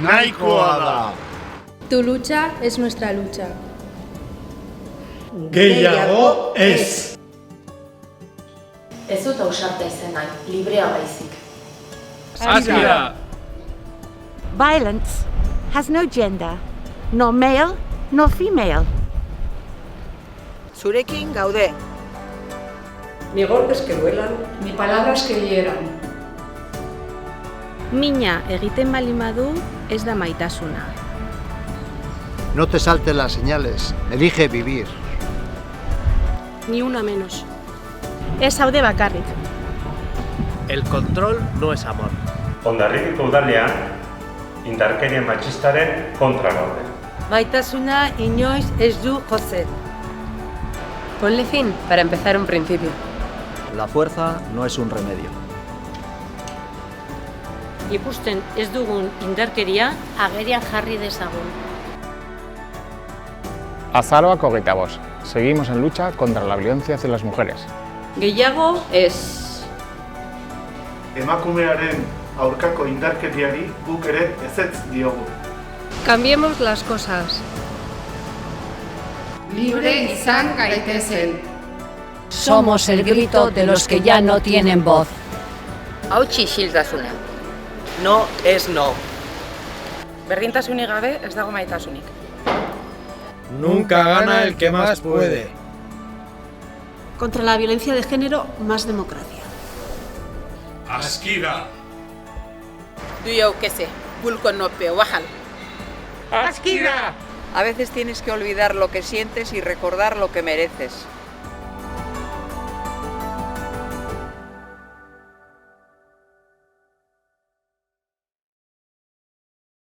nahikoa da. Tu lucha es nuestra lucha. Gehiago ez. Ez dut ausarta izan nahi, librea baizik. Askira! Violence has no gender, nor male nor female. Zurekin gaude. Ni golpes que duelan, ni palabras que hieran. Mina egiten baldin badu ez da maitasuna. No te saltes las señales, elige vivir. Ni una menos. Ez zaude bakarrik. El control no es amor. Hondarribiko udalean, indarkeria matxistaren kontra gaude. Maitasuna inoiz ez du jotzen. Ponle fin para empezar un principio. La fuerza no es un remedio. Ikusten ez dugun indarkeria agerian jarri dezagun. Azaroak 25. Seguimos en lucha contra la violencia hacia las mujeres. Gehiago ez. Emakumearen aurkako indarkeriari guk ere ezetz diogu. Cambiemos las cosas. Libre izan gaitezen. Somos el grito de los que ya no tienen voz. Hautsi isiltasuna. No es no. Berdintasunik gabe ez dago maitasunik. Nunca gana el que más puede. Contra la violencia de género, más democracia. Askira! Du jau kese, pulko nope wahal. ¡Askira! A veces tienes que olvidar lo que sientes y recordar lo que mereces.